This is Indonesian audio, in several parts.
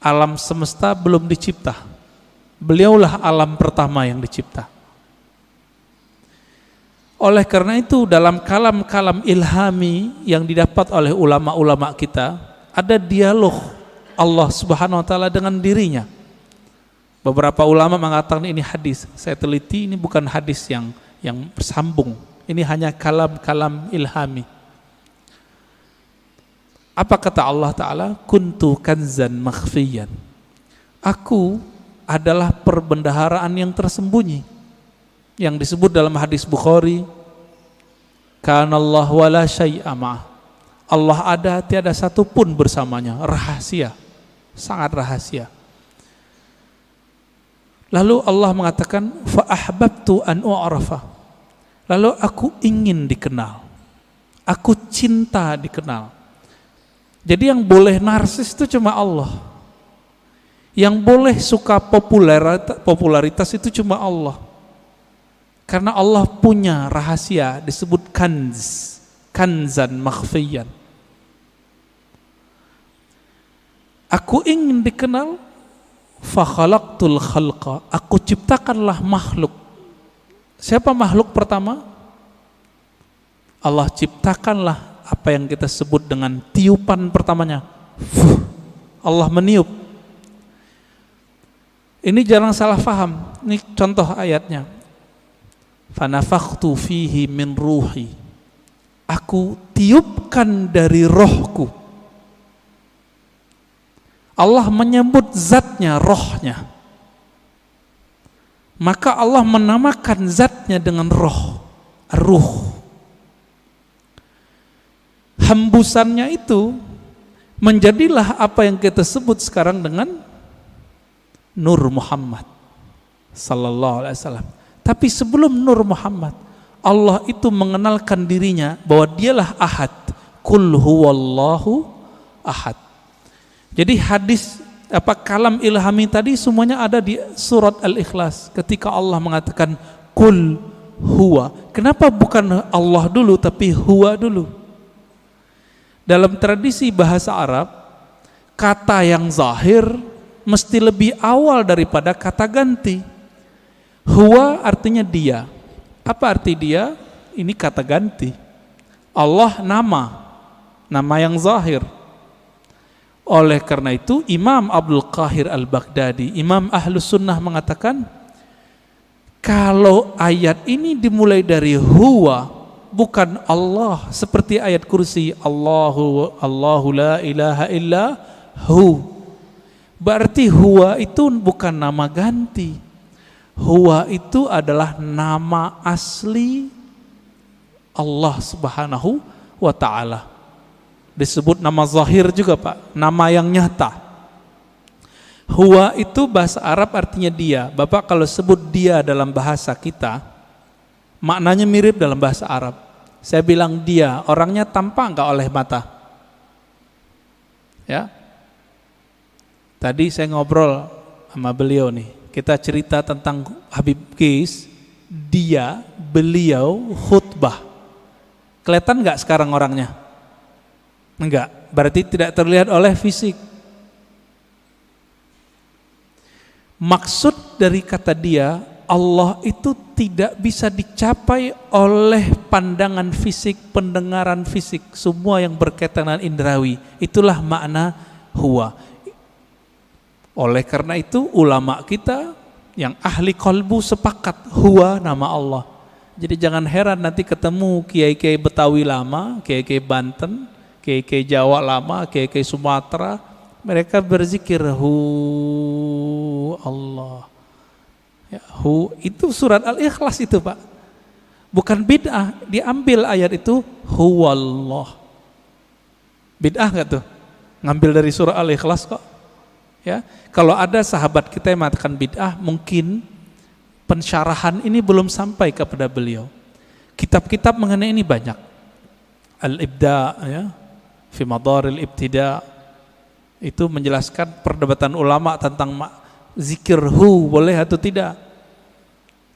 alam semesta belum dicipta. Beliaulah alam pertama yang dicipta. Oleh karena itu dalam kalam-kalam ilhami yang didapat oleh ulama-ulama kita, ada dialog Allah Subhanahu wa taala dengan dirinya. Beberapa ulama mengatakan ini hadis. Saya teliti, ini bukan hadis yang bersambung. Ini hanya kalam-kalam ilhami. Apa kata Allah Ta'ala? Kuntu kanzan makhfiyan. Aku adalah perbendaharaan yang tersembunyi. Yang disebut dalam hadis Bukhari, Kanallahu wa la syai'a ma'ah. Allah ada, tiada satu pun bersamanya. Rahasia, sangat rahasia. Lalu Allah mengatakan, fa ahbabtu an u'rafa. Lalu aku ingin dikenal. Aku cinta dikenal. Jadi yang boleh narsis itu cuma Allah. Yang boleh suka popularitas itu cuma Allah. Karena Allah punya rahasia disebut kanz, kanzan makhfiyan. Aku ingin dikenal, fa khalaqtul khalqa. Aku ciptakanlah makhluk. Siapa makhluk pertama? Allah ciptakanlah apa yang kita sebut dengan tiupan pertamanya. Allah meniup. Ini jangan salah faham. Ini contoh ayatnya. Fanafakhtu fihi min ruhi. Aku tiupkan dari rohku. Allah menyebut zatnya, rohnya. Maka Allah menamakan zatnya dengan roh, ruh. Hembusannya itu menjadilah apa yang kita sebut sekarang dengan Nur Muhammad sallallahu alaihi wasallam. Tapi sebelum Nur Muhammad, Allah itu mengenalkan dirinya bahwa dialah Ahad. Qul huwallahu ahad. Jadi hadis kalam ilhami tadi semuanya ada di surat Al-Ikhlas ketika Allah mengatakan Qul huwa. Kenapa bukan Allah dulu tapi huwa dulu? Dalam tradisi bahasa Arab, kata yang zahir mesti lebih awal daripada kata ganti. Huwa artinya dia. Apa arti dia? Ini kata ganti. Allah nama yang zahir. Oleh karena itu Imam Abdul Qahir Al-Baghdadi, Imam Ahlus Sunnah mengatakan, kalau ayat ini dimulai dari huwa, bukan Allah, seperti ayat kursi Allahu la ilaha illa hu, berarti huwa itu bukan nama ganti. Huwa itu adalah nama asli Allah Subhanahu wa ta'ala. Disebut nama zahir juga Pak, nama yang nyata. Huwa itu bahasa Arab artinya dia. Bapak kalau sebut dia dalam bahasa kita, maknanya mirip dalam bahasa Arab. Saya bilang dia, orangnya tampak enggak oleh mata? Ya. Tadi saya ngobrol sama beliau nih. Kita cerita tentang Habib Qais, beliau khutbah. Kelihatan enggak sekarang orangnya? Enggak, berarti tidak terlihat oleh fisik. Maksud dari kata dia, Allah itu tidak bisa dicapai oleh pandangan fisik, pendengaran fisik, semua yang berkaitan dengan indrawi. Itulah makna huwa. Oleh karena itu ulama kita yang ahli qalbu sepakat huwa nama Allah. Jadi jangan heran nanti ketemu kiai-kiai Betawi lama, kiai-kiai Banten, kiai-kiai Jawa lama, kiai-kiai Sumatera, mereka berzikir hu Allah. Ya, hu itu surat Al-Ikhlas itu Pak. Bukan bid'ah, diambil ayat itu huwallah. Bid'ah enggak tuh? Ngambil dari surah Al-Ikhlas kok. Ya, kalau ada sahabat kita yang mengatakan bid'ah, mungkin pensyarahan ini belum sampai kepada beliau. Kitab-kitab mengenai ini banyak. Al-Ibda, ya, fi Madaril Ibtida, itu menjelaskan perdebatan ulama tentang zikir hu boleh atau tidak.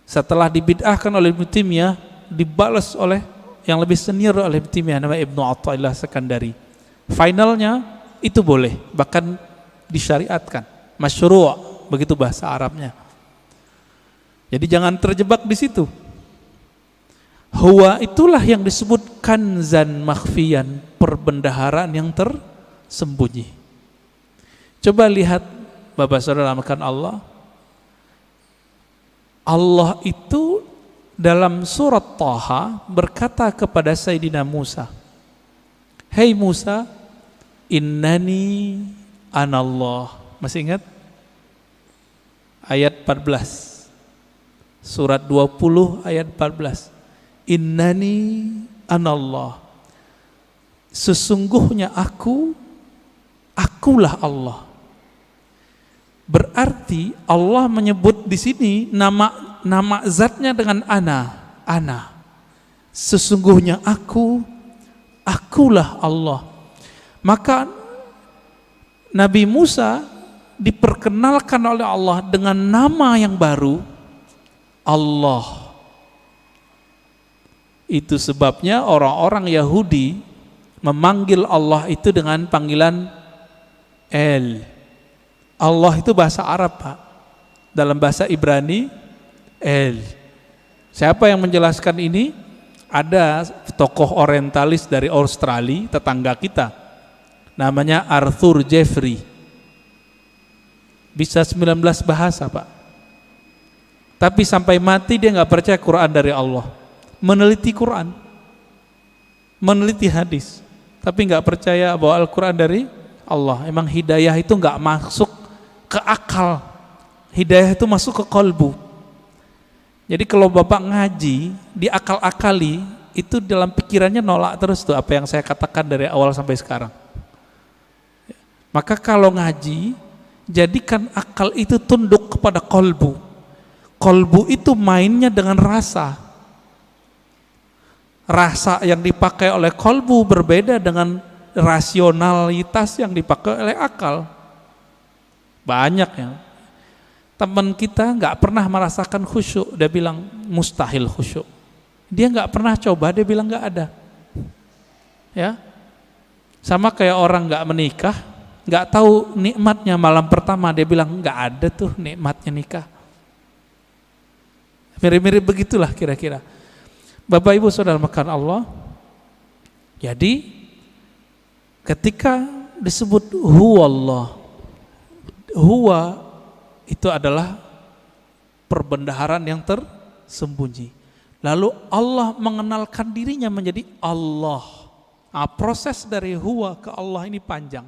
Setelah dibid'ahkan oleh Ibnu Taimiyah, dibalas oleh yang lebih senior oleh Ibnu Taimiyah, namanya Ibnu Athaillah Sekandari. Finalnya itu boleh, bahkan disyariatkan. Masyru', begitu bahasa Arabnya. Jadi jangan terjebak di situ. Huwa itulah yang disebut kanzan makhfiyan, perbendaharaan yang tersembunyi. Coba lihat Bapak Saudara makan Allah. Allah itu dalam surat Thaha berkata kepada Sayyidina Musa, "Hei Musa, innani anallah." Masih ingat? Ayat 14. Surat 20 ayat 14. Innani anallah. Sesungguhnya akulah Allah. Berarti Allah menyebut di sini nama zatnya dengan ana. Sesungguhnya akulah Allah. Maka Nabi Musa diperkenalkan oleh Allah dengan nama yang baru, Allah. Itu sebabnya orang-orang Yahudi memanggil Allah itu dengan panggilan El. Allah itu bahasa Arab, Pak. Dalam bahasa Ibrani, El. Siapa yang menjelaskan ini? Ada tokoh orientalis dari Australia, tetangga kita. Namanya Arthur Jeffrey. Bisa 19 bahasa, Pak. Tapi sampai mati dia nggak percaya Quran dari Allah. Meneliti Quran, meneliti hadis, tapi nggak percaya bahwa Al-Quran dari Allah. Emang hidayah itu nggak masuk ke akal, hidayah itu masuk ke kolbu. Jadi kalau Bapak ngaji, diakal-akali, itu dalam pikirannya nolak terus tuh apa yang saya katakan dari awal sampai sekarang. Maka kalau ngaji, jadikan akal itu tunduk kepada kolbu. Kolbu itu mainnya dengan rasa. Rasa yang dipakai oleh kolbu berbeda dengan rasionalitas yang dipakai oleh akal. Banyak ya. Teman kita nggak pernah merasakan khusyuk, dia bilang mustahil khusyuk. Dia nggak pernah coba, dia bilang nggak ada. Ya, sama kayak orang nggak menikah, nggak tahu nikmatnya malam pertama, dia bilang nggak ada tuh nikmatnya nikah. Mirip-mirip begitulah kira-kira. Bapak Ibu Saudara makan Allah. Jadi ketika disebut huwa Allah, huwa itu adalah perbendaharaan yang tersembunyi. Lalu Allah mengenalkan dirinya menjadi Allah. Nah, proses dari huwa ke Allah ini panjang.